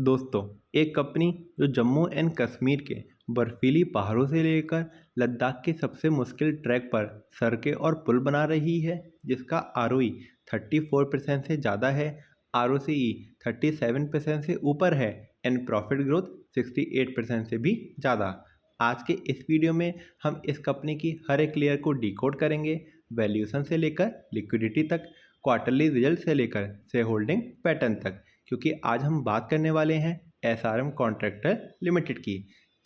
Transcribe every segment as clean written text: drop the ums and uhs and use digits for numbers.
दोस्तों, एक कंपनी जो जम्मू एंड कश्मीर के बर्फीली पहाड़ों से लेकर लद्दाख के सबसे मुश्किल ट्रैक पर सड़कें और पुल बना रही है, जिसका आरओई 34% से ज़्यादा है, आरओसीई 37% से ऊपर है एंड प्रॉफिट ग्रोथ 68% से भी ज़्यादा। आज के इस वीडियो में हम इस कंपनी की हर एक लेयर को डिकोड करेंगे, वैल्यूएशन से लेकर लिक्विडिटी तक, क्वार्टरली रिजल्ट से लेकर शेयर होल्डिंग पैटर्न तक, क्योंकि आज हम बात करने वाले हैं एसआरएम कॉन्ट्रैक्टर लिमिटेड की।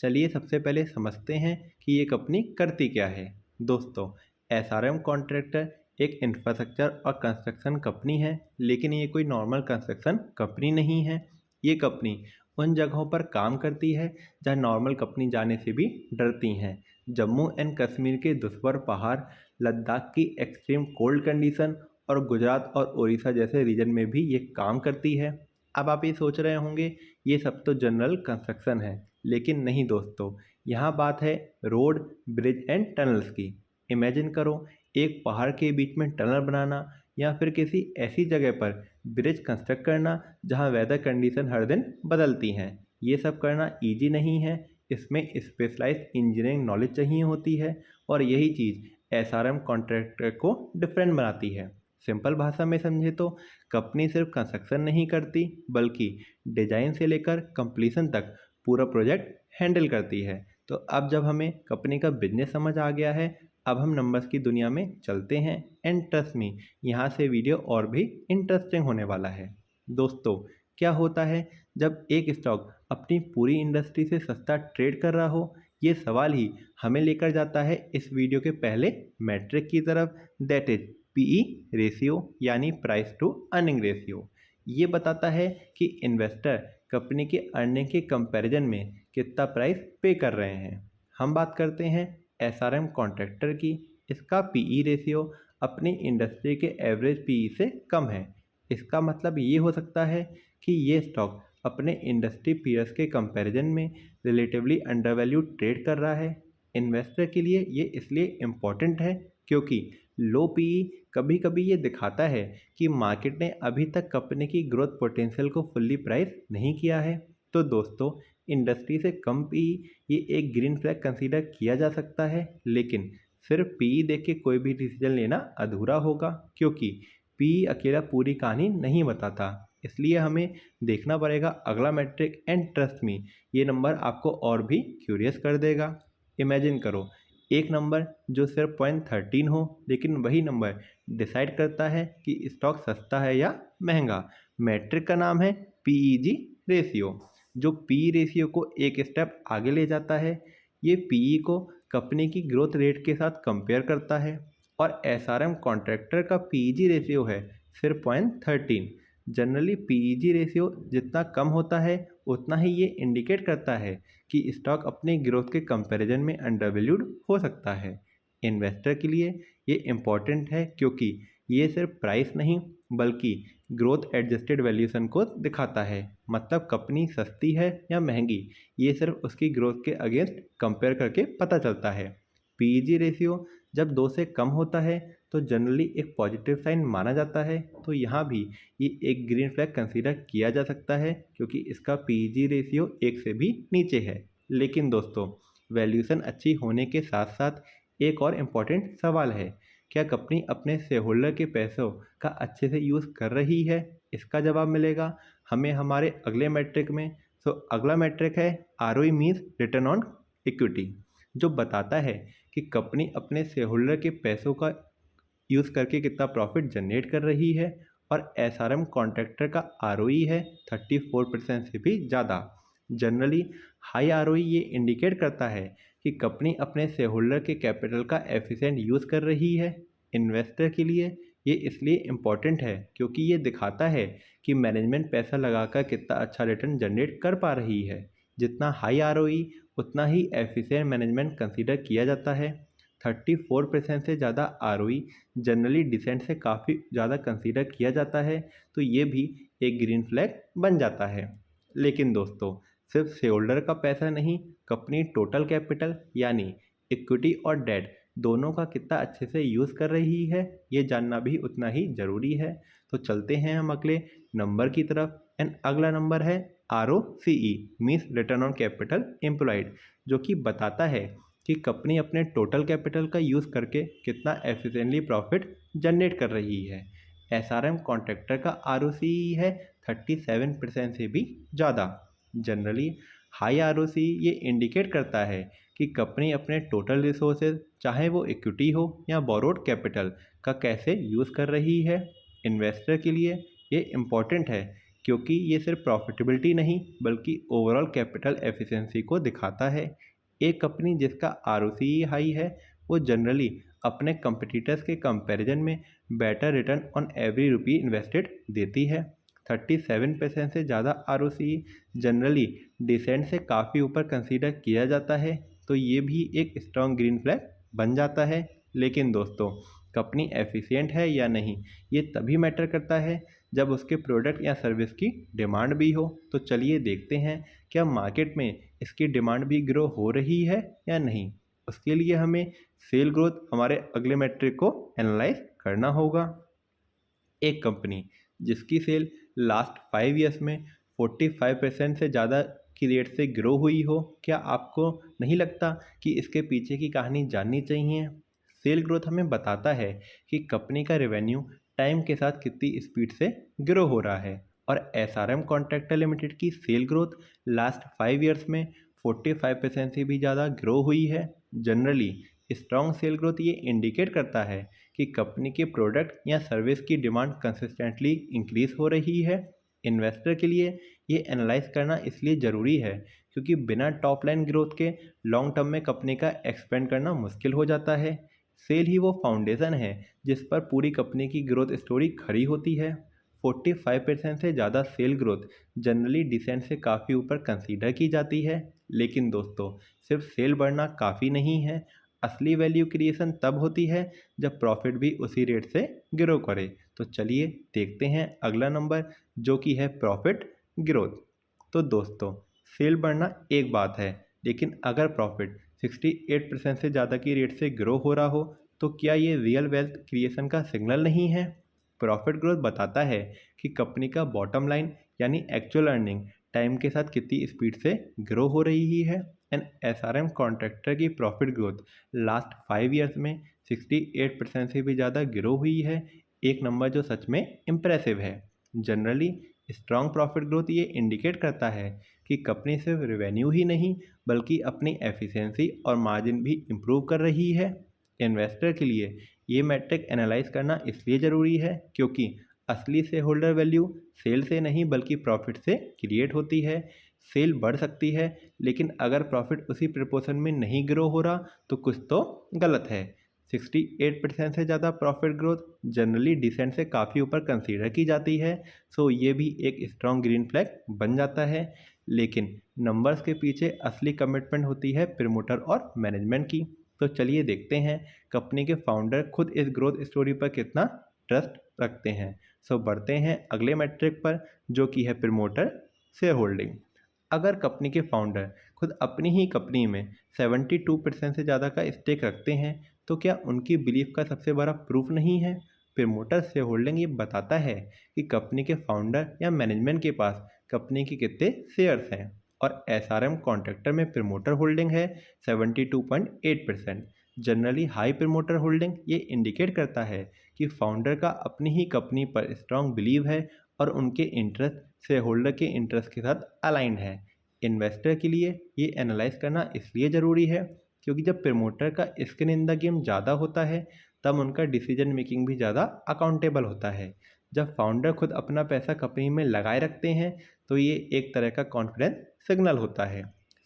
चलिए सबसे पहले समझते हैं कि ये कंपनी करती क्या है। दोस्तों, एसआरएम कॉन्ट्रैक्टर एक इंफ्रास्ट्रक्चर और कंस्ट्रक्शन कंपनी है, लेकिन ये कोई नॉर्मल कंस्ट्रक्शन कंपनी नहीं है। ये कंपनी उन जगहों पर काम करती है जहां नॉर्मल कंपनी जाने से भी डरती हैं। जम्मू एंड कश्मीर के दुश्वार पहाड़, लद्दाख की एक्सट्रीम कोल्ड कंडीशन और गुजरात और उड़ीसा जैसे रीजन में भी ये काम करती है। अब आप ये सोच रहे होंगे ये सब तो जनरल कंस्ट्रक्शन है, लेकिन नहीं दोस्तों, यहाँ बात है रोड, ब्रिज एंड टनल्स की। इमेजिन करो, एक पहाड़ के बीच में टनल बनाना या फिर किसी ऐसी जगह पर ब्रिज कंस्ट्रक्ट करना जहाँ वेदर कंडीशन हर दिन बदलती हैं। ये सब करना इजी नहीं है, इसमें स्पेशलाइज्ड इंजीनियरिंग नॉलेज चाहिए होती है और यही चीज़ एसआरएम कॉन्ट्रैक्टर को डिफरेंट बनाती है। सिंपल भाषा में समझे तो कंपनी सिर्फ कंस्ट्रक्शन नहीं करती, बल्कि डिजाइन से लेकर कंप्लीशन तक पूरा प्रोजेक्ट हैंडल करती है। तो अब जब हमें कंपनी का बिजनेस समझ आ गया है, अब हम नंबर्स की दुनिया में चलते हैं एंड ट्रस्ट मी, यहाँ से वीडियो और भी इंटरेस्टिंग होने वाला है। दोस्तों, क्या होता है जब एक स्टॉक अपनी पूरी इंडस्ट्री से सस्ता ट्रेड कर रहा हो? ये सवाल ही हमें लेकर जाता है इस वीडियो के पहले मैट्रिक की तरफ, दैट इज पीई रेशियो, यानी प्राइस टू अर्निंग रेशियो। ये बताता है कि इन्वेस्टर कंपनी के अर्निंग के कंपैरिजन में कितना प्राइस पे कर रहे हैं। हम बात करते हैं एसआरएम कॉन्ट्रैक्टर की। इसका पीई रेशियो अपनी इंडस्ट्री के एवरेज पीई से कम है। इसका मतलब ये हो सकता है कि ये स्टॉक अपने इंडस्ट्री पीयर्स के कंपैरिजन में रिलेटिवली अंडरवैल्यू ट्रेड कर रहा है। इन्वेस्टर के लिए ये इसलिए इम्पॉर्टेंट है क्योंकि लो पीई कभी कभी ये दिखाता है कि मार्केट ने अभी तक कंपनी की ग्रोथ पोटेंशियल को फुल्ली प्राइस नहीं किया है। तो दोस्तों, इंडस्ट्री से कम पीई ये एक ग्रीन फ्लैग कंसीडर किया जा सकता है, लेकिन सिर्फ पीई देख के कोई भी डिसीजन लेना अधूरा होगा, क्योंकि पीई अकेला पूरी कहानी नहीं बताता। इसलिए हमें देखना पड़ेगा अगला मैट्रिक एंड ट्रस्ट मी, ये नंबर आपको और भी क्यूरियस कर देगा। इमेजिन करो, एक नंबर जो सिर्फ 0.13 हो, लेकिन वही नंबर डिसाइड करता है कि स्टॉक सस्ता है या महंगा। मैट्रिक का नाम है पीईजी रेशियो, जो पी रेशियो को एक स्टेप आगे ले जाता है। ये पीई को कंपनी की ग्रोथ रेट के साथ कंपेयर करता है और एसआरएम कॉन्ट्रैक्टर का पीईजी रेशियो है सिर्फ 0.13। जनरली पीईजी रेशियो जितना कम होता है उतना ही ये इंडिकेट करता है कि स्टॉक अपनी ग्रोथ के कंपैरिजन में अंडरवैल्यूड हो सकता है। इन्वेस्टर के लिए ये इम्पॉर्टेंट है क्योंकि ये सिर्फ प्राइस नहीं बल्कि ग्रोथ एडजस्टेड वैल्यूएशन को दिखाता है। मतलब कंपनी सस्ती है या महंगी, ये सिर्फ उसकी ग्रोथ के अगेंस्ट कंपेयर करके पता चलता है। पीईजी रेशियो जब 2 से कम होता है तो जनरली एक पॉजिटिव साइन माना जाता है। तो यहाँ भी ये एक ग्रीन फ्लैग कंसीडर किया जा सकता है क्योंकि इसका पीईजी रेशियो 1 से भी नीचे है। लेकिन दोस्तों, वैल्यूएशन अच्छी होने के साथ साथ एक और इम्पॉर्टेंट सवाल है, क्या कंपनी अपने शेयर होल्डर के पैसों का अच्छे से यूज़ कर रही है? इसका जवाब मिलेगा हमें हमारे अगले मैट्रिक में। तो अगला मैट्रिक है ROE means return on equity, जो बताता है कि कंपनी अपने शेयर होल्डर के पैसों का यूज़ करके कितना प्रॉफिट जनरेट कर रही है। और एसआरएम कॉन्ट्रैक्टर का आरओई है 34% से भी ज़्यादा। जनरली हाई आरओई ये इंडिकेट करता है कि कंपनी अपने शेयर होल्डर के कैपिटल का एफिशिएंट यूज़ कर रही है। इन्वेस्टर के लिए ये इसलिए इम्पॉर्टेंट है क्योंकि ये दिखाता है कि मैनेजमेंट पैसा लगाकर कितना अच्छा रिटर्न जनरेट कर पा रही है। जितना हाई आरओई उतना ही एफिशिएंट मैनेजमेंट कंसीडर किया जाता है। 34% से ज़्यादा आरओई जनरली डिसेंट से काफ़ी ज़्यादा कंसीडर किया जाता है, तो ये भी एक ग्रीन फ्लैग बन जाता है। लेकिन दोस्तों, सिर्फ शेयर होल्डर का पैसा नहीं, कंपनी टोटल कैपिटल यानी इक्विटी और डेट दोनों का कितना अच्छे से यूज़ कर रही है, ये जानना भी उतना ही ज़रूरी है। तो चलते हैं हम अगले नंबर की तरफ। एंड अगला नंबर है ROCE means return on capital employed, जो कि बताता है कि कंपनी अपने टोटल कैपिटल का यूज़ करके कितना एफिशिएंटली प्रॉफिट जनरेट कर रही है। SRM कॉन्ट्रैक्टर का ROCE है 37% से भी ज़्यादा। जनरली हाई ROCE ये इंडिकेट करता है कि कंपनी अपने टोटल रिसोर्सेज, चाहे वो इक्विटी हो या बोरोड कैपिटल, का कैसे यूज़ कर रही है। इन्वेस्टर के लिए ये इम्पॉर्टेंट है क्योंकि ये सिर्फ प्रॉफिटेबिलिटी नहीं बल्कि ओवरऑल कैपिटल एफिशिएंसी को दिखाता है। एक कंपनी जिसका ROCE हाई है वो जनरली अपने कंपटीटर्स के कंपैरिजन में better return on every rupee invested देती है। 37% से ज़्यादा ROCE जनरली डिसेंट से काफ़ी ऊपर कंसीडर किया जाता है, तो ये भी एक स्ट्रॉन्ग ग्रीन फ्लैग बन जाता है। लेकिन दोस्तों, कंपनी एफिशिएंट है या नहीं ये तभी मैटर करता है जब उसके प्रोडक्ट या सर्विस की डिमांड भी हो। तो चलिए देखते हैं क्या मार्केट में इसकी डिमांड भी ग्रो हो रही है या नहीं। उसके लिए हमें सेल ग्रोथ हमारे अगले मैट्रिक को एनालाइज करना होगा। एक कंपनी जिसकी सेल लास्ट 5 ईयर्स में 45% से ज़्यादा की रेट से ग्रो हुई हो, क्या आपको नहीं लगता कि इसके पीछे की कहानी जाननी चाहिए। सेल ग्रोथ हमें बताता है कि कंपनी का रेवेन्यू टाइम के साथ कितनी स्पीड से ग्रो हो रहा है। और SRM कॉन्ट्रैक्टर लिमिटेड की सेल ग्रोथ लास्ट 5 ईयर्स में 45% से भी ज़्यादा ग्रो हुई है। जनरली स्ट्रॉन्ग सेल ग्रोथ ये इंडिकेट करता है कि कंपनी के प्रोडक्ट या सर्विस की डिमांड कंसिस्टेंटली इंक्रीज हो रही है। इन्वेस्टर के लिए ये एनालाइज करना इसलिए ज़रूरी है क्योंकि बिना टॉप लाइन ग्रोथ के लॉन्ग टर्म में कंपनी का एक्सपेंड करना मुश्किल हो जाता है। सेल ही वो फाउंडेशन है जिस पर पूरी कंपनी की ग्रोथ स्टोरी खड़ी होती है। 45% से ज़्यादा सेल ग्रोथ जनरली डिसेंट से काफ़ी ऊपर कंसीडर की जाती है। लेकिन दोस्तों, सिर्फ सेल बढ़ना काफ़ी नहीं है। असली वैल्यू क्रिएशन तब होती है जब प्रॉफिट भी उसी रेट से ग्रो करे। तो चलिए देखते हैं अगला नंबर, जो कि है प्रॉफिट ग्रोथ। तो दोस्तों, सेल बढ़ना एक बात है, लेकिन अगर प्रॉफिट 68% से ज़्यादा की रेट से ग्रो हो रहा हो तो क्या ये रियल वेल्थ क्रिएशन का सिग्नल नहीं है। प्रॉफिट ग्रोथ बताता है कि कंपनी का बॉटम लाइन यानी एक्चुअल अर्निंग टाइम के साथ कितनी स्पीड से ग्रो हो रही है। एंड SRM कॉन्ट्रैक्टर की प्रॉफिट ग्रोथ लास्ट 5 ईयर्स में 68% से भी ज़्यादा ग्रो हुई है, एक नंबर जो सच में इम्प्रेसिव है। जनरली स्ट्रॉन्ग प्रॉफिट ग्रोथ ये इंडिकेट करता है कि कंपनी सिर्फ रेवेन्यू ही नहीं बल्कि अपनी एफिशिएंसी और मार्जिन भी इम्प्रूव कर रही है। इन्वेस्टर के लिए ये मैट्रिक एनालाइज करना इसलिए ज़रूरी है क्योंकि असली शेयर होल्डर वैल्यू सेल से नहीं बल्कि प्रॉफिट से क्रिएट होती है। सेल बढ़ सकती है लेकिन अगर प्रॉफिट उसी प्रपोर्शन में नहीं ग्रो हो रहा तो कुछ तो गलत है। 68% से ज़्यादा प्रॉफिट ग्रोथ जनरली डिसेंट से काफ़ी ऊपर कंसीडर की जाती है, सो ये भी एक स्ट्रॉन्ग ग्रीन फ्लैग बन जाता है। लेकिन नंबर्स के पीछे असली कमिटमेंट होती है प्रमोटर और मैनेजमेंट की। तो चलिए देखते हैं कंपनी के फाउंडर खुद इस ग्रोथ स्टोरी पर कितना ट्रस्ट रखते हैं। सो बढ़ते हैं अगले मैट्रिक पर, जो कि है प्रमोटर शेयर होल्डिंग। अगर कंपनी के फाउंडर खुद अपनी ही कंपनी में 72% से ज़्यादा का स्टेक रखते हैं तो क्या उनकी बिलीफ का सबसे बड़ा प्रूफ नहीं है। प्रमोटर शेयर होल्डिंग ये बताता है कि कंपनी के फाउंडर या मैनेजमेंट के पास कंपनी के कितने शेयर्स हैं। और SRM कॉन्ट्रैक्टर में प्रमोटर होल्डिंग है 72.8%। जनरली हाई प्रमोटर होल्डिंग ये इंडिकेट करता है कि फाउंडर का अपनी ही कंपनी पर स्ट्रॉन्ग बिलीव है और उनके इंटरेस्ट शेयर होल्डर के इंटरेस्ट के साथ अलाइंड है। इन्वेस्टर के लिए ये एनालाइज करना इसलिए ज़रूरी है क्योंकि जब प्रमोटर का स्किन इन द गेम ज़्यादा होता है तब उनका डिसीजन मेकिंग भी ज़्यादा अकाउंटेबल होता है। जब फाउंडर खुद अपना पैसा कंपनी में लगाए रखते हैं तो ये एक तरह का कॉन्फिडेंस सिग्नल होता है।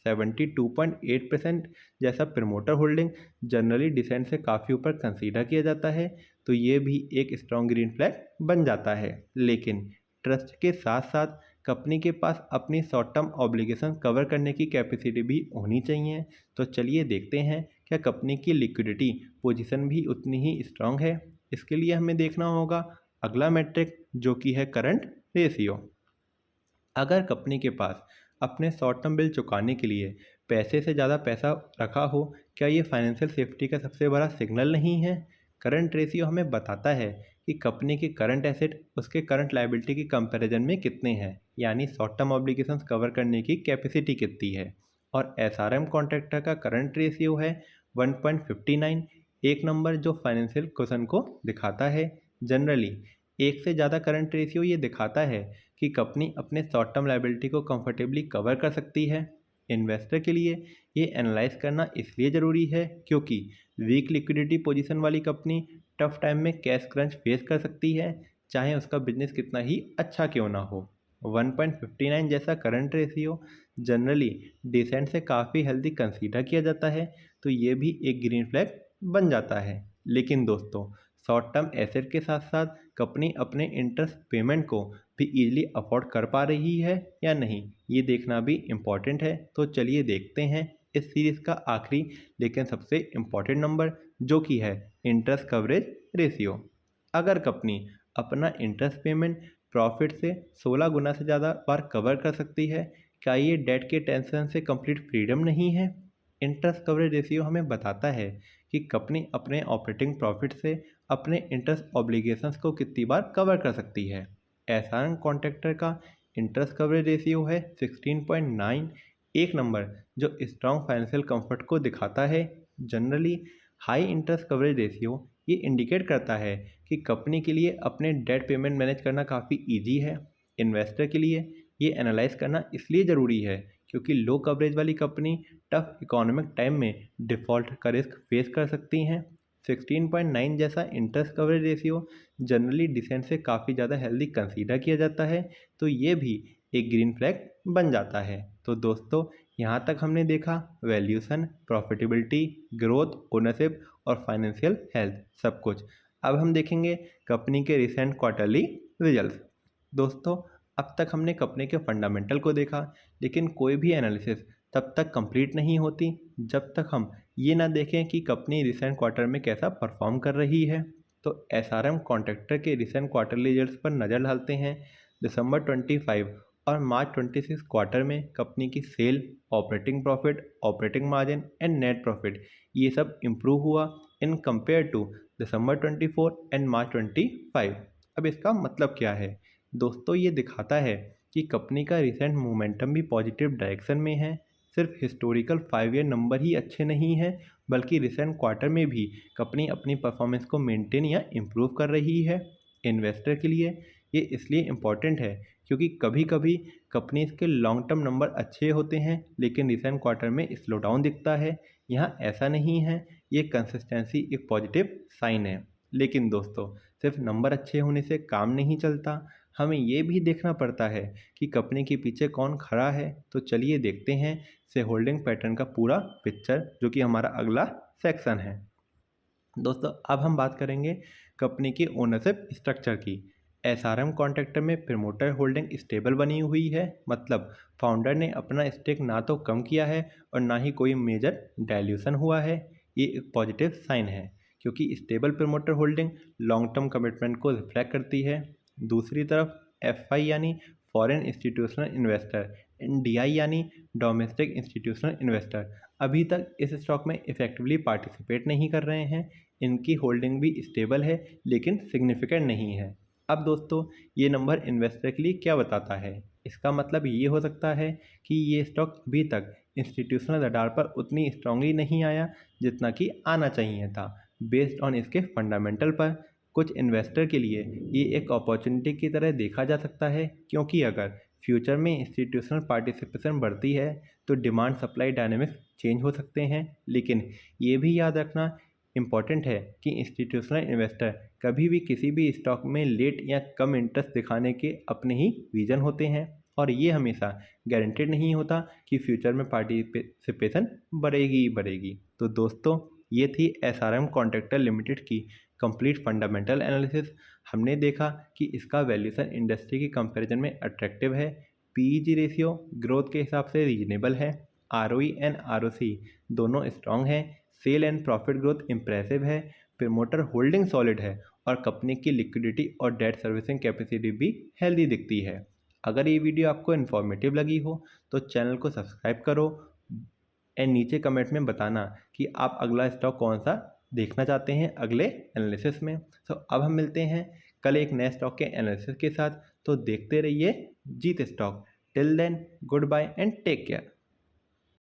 72.8% जैसा प्रमोटर होल्डिंग जनरली डिसेंट से काफ़ी ऊपर कंसीडर किया जाता है, तो ये भी एक स्ट्रॉन्ग ग्रीन फ्लैग बन जाता है। लेकिन ट्रस्ट के साथ साथ कंपनी के पास अपनी शॉर्ट टर्म ऑब्लिगेशन कवर करने की कैपेसिटी भी होनी चाहिए। तो चलिए देखते हैं क्या कंपनी की लिक्विडिटी पोजीशन भी उतनी ही स्ट्रांग है। इसके लिए हमें देखना होगा अगला मैट्रिक, जो कि है करंट रेशियो। अगर कंपनी के पास अपने शॉर्ट टर्म बिल चुकाने के लिए पैसे से ज़्यादा पैसा रखा हो, क्या ये फाइनेंशियल सेफ्टी का सबसे बड़ा सिग्नल नहीं है। करंट रेशियो हमें बताता है कि कंपनी के करंट एसेट उसके करंट लायबिलिटी की कंपैरिजन में कितने हैं, यानी शॉर्ट टर्म ऑब्लिगेशंस कवर करने की कैपेसिटी कितनी है। और एसआरएम कॉन्ट्रैक्टर का करंट रेशियो है 1.59, एक नंबर जो फाइनेंशियल क्वेश्चन को दिखाता है। जनरली एक से ज़्यादा करंट रेशियो ये दिखाता है कि कंपनी अपने शॉर्ट टर्म लायबिलिटी को कंफर्टेबली कवर कर सकती है। इन्वेस्टर के लिए ये एनालाइज करना इसलिए ज़रूरी है क्योंकि वीक लिक्विडिटी पोजीशन वाली कंपनी टफ टाइम में कैश क्रंच फेस कर सकती है, चाहे उसका बिजनेस कितना ही अच्छा क्यों ना हो। 1.59 जैसा करंट रेशियो जनरली डिसेंट से काफ़ी हेल्दी कंसीडर किया जाता है, तो ये भी एक ग्रीन फ्लैग बन जाता है। लेकिन दोस्तों, शॉर्ट टर्म एसेट के साथ साथ कंपनी अपने इंटरेस्ट पेमेंट को भी इजीली अफोर्ड कर पा रही है या नहीं, ये देखना भी इम्पॉर्टेंट है। तो चलिए देखते हैं इस सीरीज़ का आखिरी लेकिन सबसे इम्पॉर्टेंट नंबर, जो कि है इंटरेस्ट कवरेज रेशियो। अगर कंपनी अपना इंटरेस्ट पेमेंट प्रॉफिट से 16 गुना से ज़्यादा बार कवर कर सकती है, क्या ये डेट के टेंशन से कंप्लीट फ्रीडम नहीं है? इंटरेस्ट कवरेज रेशियो हमें बताता है कि कंपनी अपने ऑपरेटिंग प्रॉफिट से अपने इंटरेस्ट ऑब्लिगेशंस को कितनी बार कवर कर सकती है। एहसान कॉन्ट्रैक्टर का इंटरेस्ट कवरेज रेशियो है 16.9, एक नंबर जो स्ट्रॉन्ग फाइनेंशियल कंफर्ट को दिखाता है। Generally high interest coverage ratio ये इंडिकेट करता है कि कंपनी के लिए अपने डेट पेमेंट मैनेज करना काफ़ी इजी है। इन्वेस्टर के लिए ये एनालाइज करना इसलिए ज़रूरी है क्योंकि लो कवरेज वाली कंपनी टफ इकोनॉमिक टाइम में डिफ़ॉल्ट का रिस्क फेस कर सकती हैं। 16.9 जैसा interest coverage ratio generally decent से काफ़ी ज़्यादा हेल्दी कंसीडर किया जाता है, तो ये भी एक ग्रीन फ्लैग बन जाता है। तो दोस्तों, यहाँ तक हमने देखा वैल्यूशन, प्रॉफिटेबिलिटी, ग्रोथ, ओनरशिप और फाइनेंशियल हेल्थ सब कुछ। अब हम देखेंगे कंपनी के रिसेंट क्वार्टरली रिजल्ट्स। दोस्तों, अब तक हमने कंपनी के फंडामेंटल को देखा, लेकिन कोई भी एनालिसिस तब तक कंप्लीट नहीं होती जब तक हम ये ना देखें कि कंपनी रिसेंट क्वार्टर में कैसा परफॉर्म कर रही है। तो एसआरएम कॉन्ट्रैक्टर के रिसेंट क्वार्टरली रिजल्ट्स पर नज़र डालते हैं। दिसंबर 25 और मार्च 26 क्वार्टर में कंपनी की sale, operating profit, operating margin and net profit ये सब इम्प्रूव हुआ इन कंपेयर टू दिसंबर 24 एंड मार्च 25। अब इसका मतलब क्या है? दोस्तों, ये दिखाता है कि कंपनी का रिसेंट मोमेंटम भी पॉजिटिव डायरेक्शन में है। सिर्फ हिस्टोरिकल 5 ईयर नंबर ही अच्छे नहीं हैं, बल्कि रिसेंट क्वार्टर में भी कंपनी अपनी परफॉर्मेंस को मेंटेन या इम्प्रूव कर रही है। इन्वेस्टर के लिए ये इसलिए इम्पॉर्टेंट है क्योंकि कभी कभी कंपनीज के लॉन्ग टर्म नंबर अच्छे होते हैं लेकिन रिसेंट क्वार्टर में स्लो डाउन दिखता है। यहाँ ऐसा नहीं है, ये कंसिस्टेंसी एक पॉजिटिव साइन है। लेकिन दोस्तों, सिर्फ नंबर अच्छे होने से काम नहीं चलता, हमें ये भी देखना पड़ता है कि कंपनी के पीछे कौन खड़ा है। तो चलिए देखते हैं से होल्डिंग पैटर्न का पूरा पिक्चर, जो कि हमारा अगला सेक्शन है। दोस्तों, अब हम बात करेंगे कंपनी की ओनरशिप स्ट्रक्चर की। एसआरएम कॉन्ट्रैक्टर में प्रमोटर होल्डिंग स्टेबल बनी हुई है, मतलब फाउंडर ने अपना स्टेक ना तो कम किया है और ना ही कोई मेजर डाइल्यूशन हुआ है। ये एक पॉजिटिव साइन है क्योंकि stable promoter holding long term commitment को रिफ्लेक्ट करती है। दूसरी तरफ एफआई यानी फॉरेन इंस्टीट्यूशनल इन्वेस्टर, डीआई यानी डोमेस्टिक इंस्टीट्यूशनल इन्वेस्टर अभी तक इस स्टॉक में इफेक्टिवली पार्टिसिपेट नहीं कर रहे हैं। इनकी होल्डिंग भी स्टेबल है लेकिन सिग्निफिकेंट नहीं है। अब दोस्तों, ये नंबर इन्वेस्टर के लिए क्या बताता है? इसका मतलब ये हो सकता है कि ये स्टॉक अभी तक इंस्टीट्यूशनल रडार पर उतनी स्ट्रांगली नहीं आया जितना कि आना चाहिए था। बेस्ड ऑन इसके फंडामेंटल पर कुछ इन्वेस्टर के लिए ये एक अपॉर्चुनिटी की तरह देखा जा सकता है, क्योंकि अगर फ्यूचर में इंस्टीट्यूशनल पार्टिसिपेशन बढ़ती है तो डिमांड सप्लाई डायनेमिक्स चेंज हो सकते हैं। लेकिन ये भी याद रखना इम्पॉर्टेंट है कि इंस्टीट्यूशनल इन्वेस्टर कभी भी किसी भी स्टॉक में लेट या कम इंटरेस्ट दिखाने के अपने ही रीजन होते हैं, और ये हमेशा गारंटेड नहीं होता कि फ्यूचर में पार्टिसिपेशन बढ़ेगी ही बढ़ेगी। तो दोस्तों, ये थी एसआरएम कॉन्ट्रैक्टर लिमिटेड की कंप्लीट फंडामेंटल एनालिसिस। हमने देखा कि इसका वैल्यूएशन इंडस्ट्री की कंपैरिजन में अट्रैक्टिव है, पीईजी रेशियो ग्रोथ के हिसाब से रीजनेबल है, आरओई एंड आरओसी दोनों स्ट्रांग हैं, sale and profit growth impressive है, प्रमोटर होल्डिंग सॉलिड है और कंपनी की लिक्विडिटी और डेट सर्विसिंग कैपेसिटी भी हेल्दी दिखती है। अगर ये वीडियो आपको इन्फॉर्मेटिव लगी हो तो चैनल को सब्सक्राइब करो एंड नीचे कमेंट में बताना कि आप अगला स्टॉक कौन सा देखना चाहते हैं अगले एनालिसिस में। तो अब हम मिलते हैं कल एक नए स्टॉक के एनालिसिस के साथ। तो देखते रहिए Jeet stock. Till then, goodbye and take care.